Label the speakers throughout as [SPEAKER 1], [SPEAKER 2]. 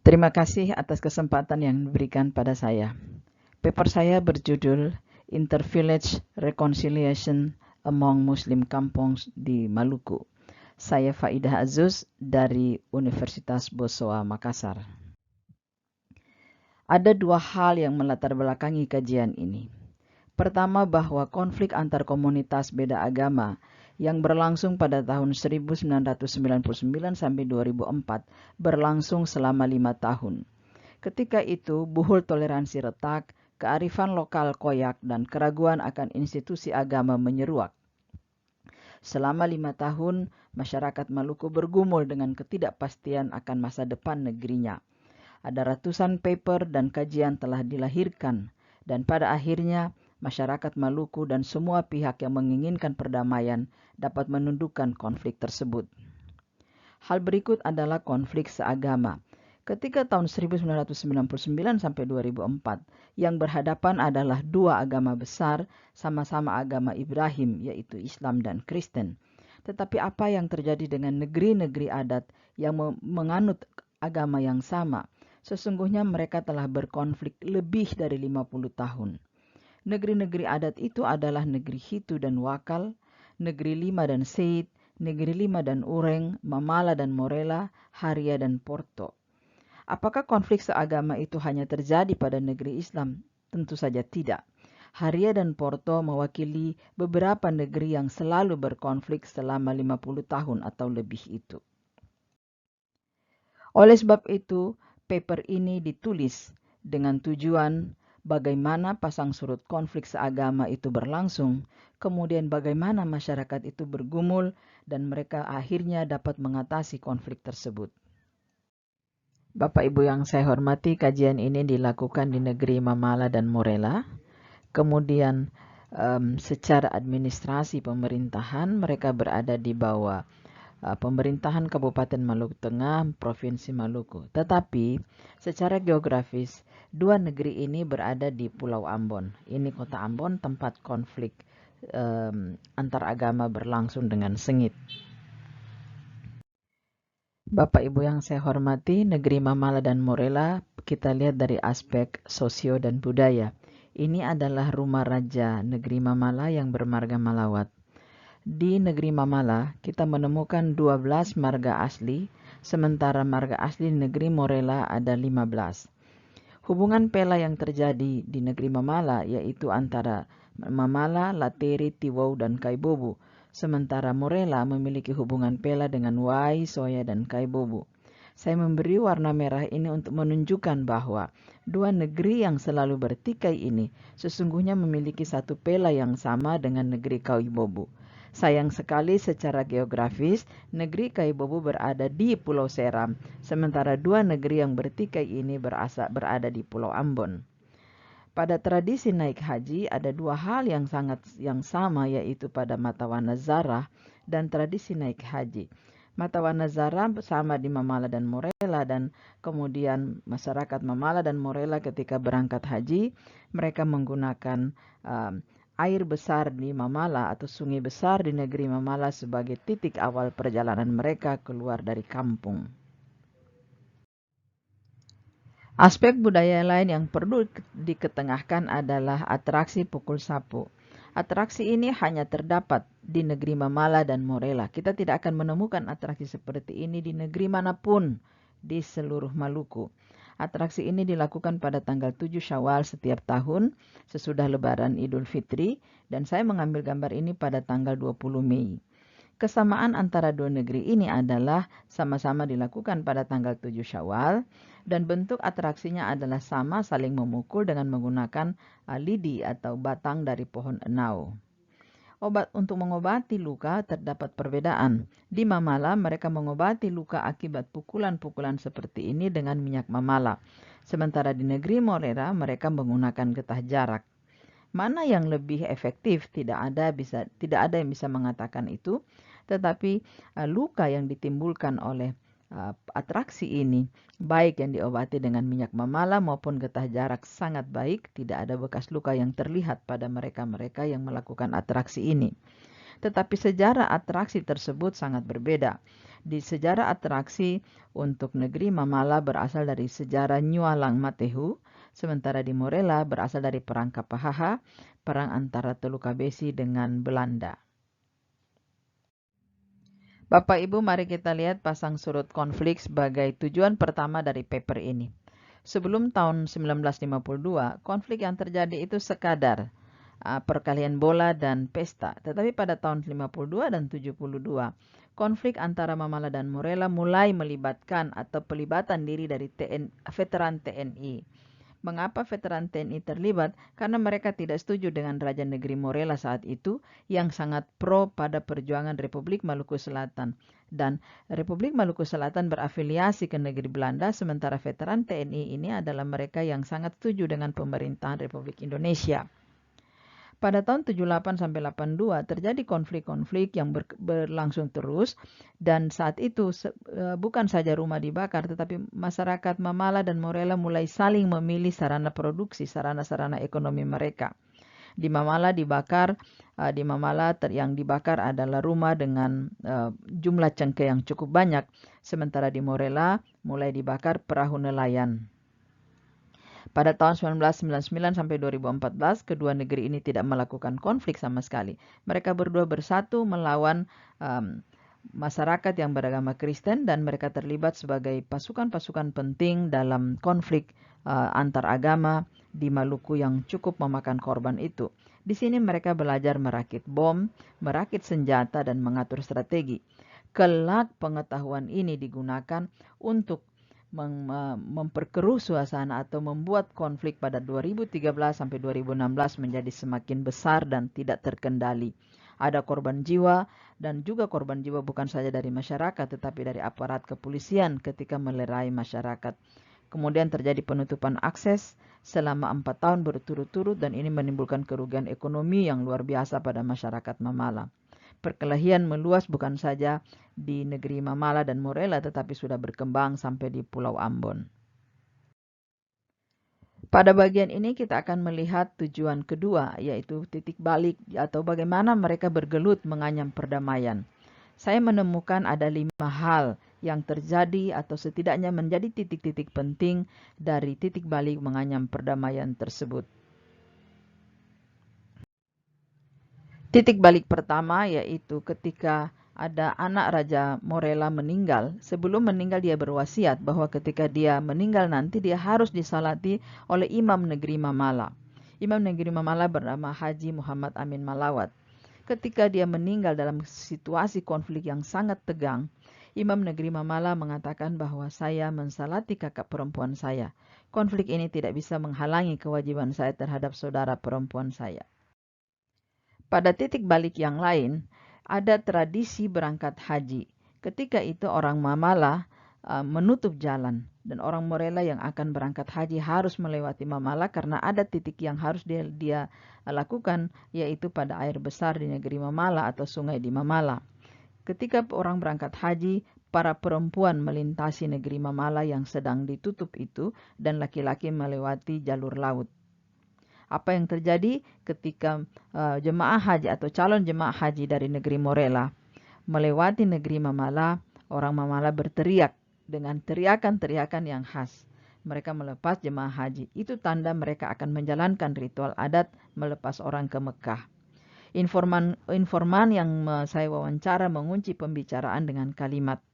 [SPEAKER 1] Terima kasih atas kesempatan yang diberikan pada saya. Paper saya berjudul Intervillage Reconciliation Among Muslim Kampongs di Maluku. Saya Faidah Azus dari Universitas Bosowa, Makassar. Ada dua hal yang melatar belakangi kajian ini. Pertama, bahwa konflik antar komunitas beda agama yang berlangsung pada tahun 1999 sampai 2004 berlangsung selama 5 tahun. Ketika itu, buhul toleransi retak, kearifan lokal koyak, dan keraguan akan institusi agama menyeruak. Selama 5 tahun, masyarakat Maluku bergumul dengan ketidakpastian akan masa depan negerinya. Ada ratusan paper dan kajian telah dilahirkan, dan pada akhirnya masyarakat Maluku dan semua pihak yang menginginkan perdamaian dapat menundukkan konflik tersebut. Hal berikut adalah konflik seagama. Ketika tahun 1999 sampai 2004, yang berhadapan adalah dua agama besar, sama-sama agama Ibrahim, yaitu Islam dan Kristen. Tetapi apa yang terjadi dengan negeri-negeri adat yang menganut agama yang sama? Sesungguhnya mereka telah berkonflik lebih dari 50 tahun. Negeri-negeri adat itu adalah negeri Hitu dan Wakal, negeri Lima dan Seit, negeri Lima dan Ureng, Mamala dan Morela, Haria dan Porto. Apakah konflik seagama itu hanya terjadi pada negeri Islam? Tentu saja tidak. Haria dan Porto mewakili beberapa negeri yang selalu berkonflik selama 50 tahun atau lebih itu. Oleh sebab itu, paper ini ditulis dengan tujuan bagaimana pasang surut konflik seagama itu berlangsung, kemudian bagaimana masyarakat itu bergumul dan mereka akhirnya dapat mengatasi konflik tersebut. Bapak Ibu yang saya hormati, kajian ini dilakukan di negeri Mamala dan Morela. Kemudian secara administrasi pemerintahan mereka berada di bawah pemerintahan Kabupaten Maluku Tengah, Provinsi Maluku. Tetapi secara geografis, dua negeri ini berada di Pulau Ambon. Ini kota Ambon, tempat konflik antar agama berlangsung dengan sengit. Bapak Ibu yang saya hormati, negeri Mamala dan Morela kita lihat dari aspek sosio dan budaya. Ini adalah rumah raja negeri Mamala yang bermarga Malawat. Di negeri Mamala, kita menemukan 12 marga asli, sementara marga asli di negeri Morela ada 15. Hubungan pela yang terjadi di negeri Mamala yaitu antara Mamala, Lateri, Tiwau, dan Kaibobu, sementara Morela memiliki hubungan pela dengan Wai, Soya, dan Kaibobu. Saya memberi warna merah ini untuk menunjukkan bahwa dua negeri yang selalu bertikai ini sesungguhnya memiliki satu pela yang sama dengan negeri Kaibobu. Sayang sekali secara geografis, negeri Kaibobu berada di Pulau Seram, sementara dua negeri yang bertikai ini berada di Pulau Ambon. Pada tradisi naik haji ada dua hal yang sama, yaitu pada Matawana Zarah dan tradisi naik haji. Matawana Zarah sama di Mamala dan Morela, dan kemudian masyarakat Mamala dan Morela ketika berangkat haji, mereka menggunakan air besar di Mamala atau sungai besar di negeri Mamala sebagai titik awal perjalanan mereka keluar dari kampung. Aspek budaya lain yang perlu diketengahkan adalah atraksi pukul sapu. Atraksi ini hanya terdapat di negeri Mamala dan Morela. Kita tidak akan menemukan atraksi seperti ini di negeri manapun di seluruh Maluku. Atraksi ini dilakukan pada tanggal 7 Syawal setiap tahun sesudah Lebaran Idul Fitri, dan saya mengambil gambar ini pada tanggal 20 Mei. Kesamaan antara dua negeri ini adalah sama-sama dilakukan pada tanggal 7 Syawal, dan bentuk atraksinya adalah sama, saling memukul dengan menggunakan lidi atau batang dari pohon enau. Obat untuk mengobati luka terdapat perbedaan. Di Mamala, mereka mengobati luka akibat pukulan-pukulan seperti ini dengan minyak Mamala. Sementara di negeri Morera, mereka menggunakan getah jarak. Mana yang lebih efektif? Tidak ada yang bisa mengatakan itu. Tetapi luka yang ditimbulkan oleh atraksi ini, baik yang diobati dengan minyak Mamala maupun getah jarak, sangat baik. Tidak ada bekas luka yang terlihat pada mereka-mereka yang melakukan atraksi ini. Tetapi sejarah atraksi tersebut sangat berbeda. Di sejarah atraksi untuk negeri Mamala berasal dari sejarah Nyualang Matehu, sementara di Morella berasal dari perang Kapahaha, perang antara Telukabesi dengan Belanda. Bapak Ibu, mari kita lihat pasang surut konflik sebagai tujuan pertama dari paper ini. Sebelum tahun 1952, konflik yang terjadi itu sekadar perkalian bola dan pesta. Tetapi pada tahun 52 dan 72, konflik antara Mamala dan Morella mulai melibatkan atau pelibatan diri dari veteran TNI. Mengapa veteran TNI terlibat? Karena mereka tidak setuju dengan Raja Negeri Morella saat itu yang sangat pro pada perjuangan Republik Maluku Selatan. Dan Republik Maluku Selatan berafiliasi ke negeri Belanda, sementara veteran TNI ini adalah mereka yang sangat setuju dengan pemerintahan Republik Indonesia. Pada tahun 78 sampai 82 terjadi konflik-konflik yang berlangsung terus, dan saat itu bukan saja rumah dibakar, tetapi masyarakat Mamala dan Morella mulai saling memilih sarana produksi, sarana-sarana ekonomi mereka. Di Mamala yang dibakar adalah rumah dengan jumlah cengkeh yang cukup banyak, sementara di Morella mulai dibakar perahu nelayan. Pada tahun 1999 sampai 2014, kedua negeri ini tidak melakukan konflik sama sekali. Mereka berdua bersatu melawan masyarakat yang beragama Kristen, dan mereka terlibat sebagai pasukan-pasukan penting dalam konflik antar agama di Maluku yang cukup memakan korban itu. Di sini mereka belajar merakit bom, merakit senjata, dan mengatur strategi. Kelak pengetahuan ini digunakan untuk memperkeruh suasana atau membuat konflik pada 2013 sampai 2016 menjadi semakin besar dan tidak terkendali. Ada korban jiwa, dan juga korban jiwa bukan saja dari masyarakat tetapi dari aparat kepolisian ketika melerai masyarakat. Kemudian terjadi penutupan akses selama 4 tahun berturut-turut, dan ini menimbulkan kerugian ekonomi yang luar biasa pada masyarakat Mamala. Perkelahian meluas bukan saja di negeri Mamala dan Morella, tetapi sudah berkembang sampai di Pulau Ambon. Pada bagian ini kita akan melihat tujuan kedua, yaitu titik balik atau bagaimana mereka bergelut menganyam perdamaian. Saya menemukan ada 5 hal yang terjadi atau setidaknya menjadi titik-titik penting dari titik balik menganyam perdamaian tersebut. Titik balik pertama yaitu ketika ada anak Raja Morella meninggal. Sebelum meninggal dia berwasiat bahwa ketika dia meninggal nanti dia harus disalati oleh Imam Negeri Mamala. Imam Negeri Mamala bernama Haji Muhammad Amin Malawat. Ketika dia meninggal dalam situasi konflik yang sangat tegang, Imam Negeri Mamala mengatakan bahwa saya mensalati kakak perempuan saya. Konflik ini tidak bisa menghalangi kewajiban saya terhadap saudara perempuan saya. Pada titik balik yang lain, ada tradisi berangkat haji. Ketika itu orang Mamala menutup jalan, dan orang Morella yang akan berangkat haji harus melewati Mamala karena ada titik yang harus dia lakukan, yaitu pada air besar di negeri Mamala atau sungai di Mamala. Ketika orang berangkat haji, para perempuan melintasi negeri Mamala yang sedang ditutup itu, dan laki-laki melewati jalur laut. Apa yang terjadi ketika jemaah haji atau calon jemaah haji dari negeri Morella melewati negeri Mamala, orang Mamala berteriak dengan teriakan-teriakan yang khas. Mereka melepas jemaah haji. Itu tanda mereka akan menjalankan ritual adat melepas orang ke Mekah. Informan yang saya wawancara mengunci pembicaraan dengan kalimat,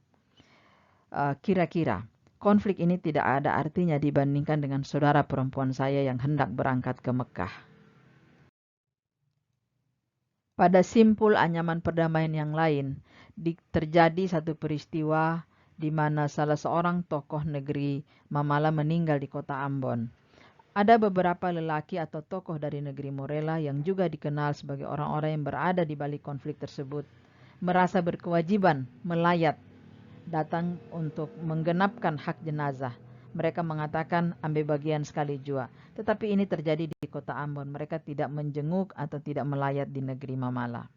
[SPEAKER 1] kira-kira konflik ini tidak ada artinya dibandingkan dengan saudara perempuan saya yang hendak berangkat ke Mekah. Pada simpul anyaman perdamaian yang lain, terjadi satu peristiwa di mana salah seorang tokoh negeri Mamala meninggal di kota Ambon. Ada beberapa lelaki atau tokoh dari negeri Morella yang juga dikenal sebagai orang-orang yang berada di balik konflik tersebut, merasa berkewajiban melayat datang untuk menggenapkan hak jenazah. Mereka mengatakan ambil bagian sekali jua. Tetapi ini terjadi di kota Ambon. Mereka tidak menjenguk atau tidak melayat di negeri Mamala.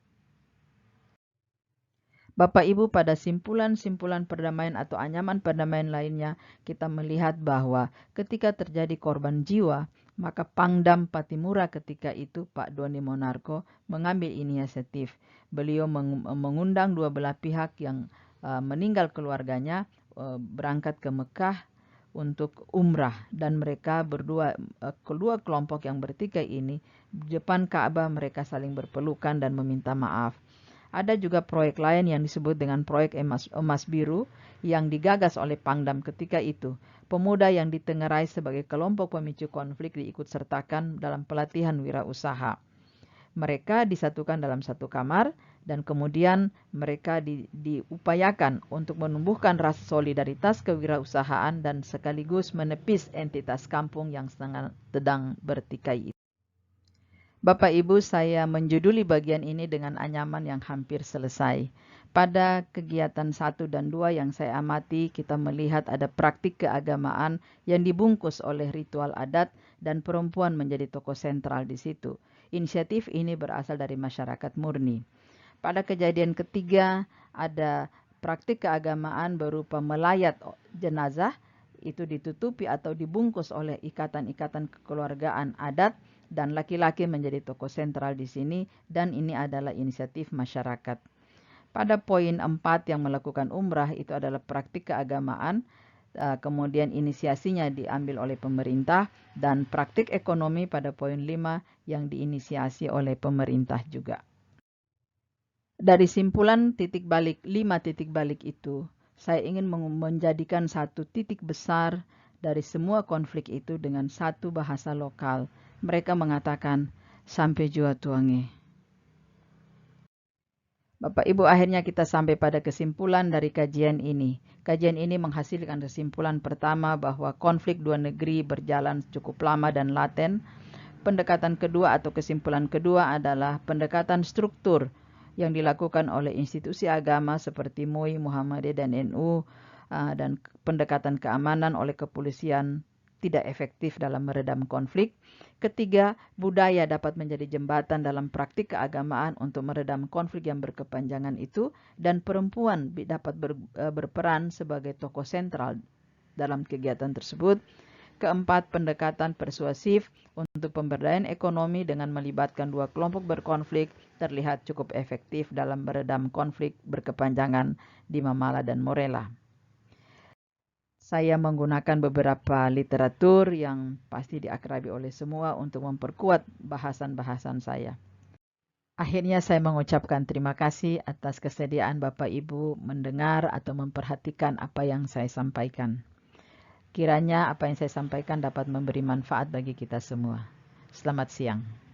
[SPEAKER 1] Bapak Ibu, pada simpulan-simpulan perdamaian atau anyaman perdamaian lainnya, kita melihat bahwa ketika terjadi korban jiwa, maka Pangdam Patimura ketika itu, Pak Doni Monarko, mengambil inisiatif. Beliau mengundang dua belah pihak yang meninggal keluarganya berangkat ke Mekah untuk umrah, dan mereka kedua kelompok yang bertikai ini di depan Ka'bah mereka saling berpelukan dan meminta maaf. Ada juga proyek lain yang disebut dengan proyek Emas Biru yang digagas oleh Pangdam ketika itu. Pemuda yang ditengarai sebagai kelompok pemicu konflik diikut sertakan dalam pelatihan wirausaha. Mereka disatukan dalam satu kamar dan kemudian mereka diupayakan untuk menumbuhkan rasa solidaritas kewirausahaan dan sekaligus menepis entitas kampung yang sedang bertikai itu. Bapak Ibu, saya menjuduli bagian ini dengan anyaman yang hampir selesai. Pada kegiatan 1 dan 2 yang saya amati, kita melihat ada praktik keagamaan yang dibungkus oleh ritual adat dan perempuan menjadi tokoh sentral di situ. Inisiatif ini berasal dari masyarakat murni. Pada kejadian ketiga, ada praktik keagamaan berupa melayat jenazah, itu ditutupi atau dibungkus oleh ikatan-ikatan kekeluargaan adat, dan laki-laki menjadi tokoh sentral di sini, dan ini adalah inisiatif masyarakat. Pada poin 4 yang melakukan umrah, itu adalah praktik keagamaan, kemudian inisiasinya diambil oleh pemerintah, dan praktik ekonomi pada poin 5 yang diinisiasi oleh pemerintah juga. Dari simpulan 5 titik balik itu, saya ingin menjadikan satu titik besar dari semua konflik itu dengan satu bahasa lokal. Mereka mengatakan, sampai jua tuange. Bapak Ibu, akhirnya kita sampai pada kesimpulan dari kajian ini. Kajian ini menghasilkan kesimpulan pertama bahwa konflik dua negeri berjalan cukup lama dan laten. Pendekatan kedua atau kesimpulan kedua adalah pendekatan struktur yang dilakukan oleh institusi agama seperti MUI, Muhammadiyah, dan NU, dan pendekatan keamanan oleh kepolisian tidak efektif dalam meredam konflik. Ketiga, budaya dapat menjadi jembatan dalam praktik keagamaan untuk meredam konflik yang berkepanjangan itu, dan perempuan dapat berperan sebagai tokoh sentral dalam kegiatan tersebut. Keempat, pendekatan persuasif untuk pemberdayaan ekonomi dengan melibatkan dua kelompok berkonflik terlihat cukup efektif dalam meredam konflik berkepanjangan di Mamala dan Morella. Saya menggunakan beberapa literatur yang pasti diakrabi oleh semua untuk memperkuat bahasan-bahasan saya. Akhirnya saya mengucapkan terima kasih atas kesediaan Bapak Ibu mendengar atau memperhatikan apa yang saya sampaikan. Kiranya apa yang saya sampaikan dapat memberi manfaat bagi kita semua. Selamat siang.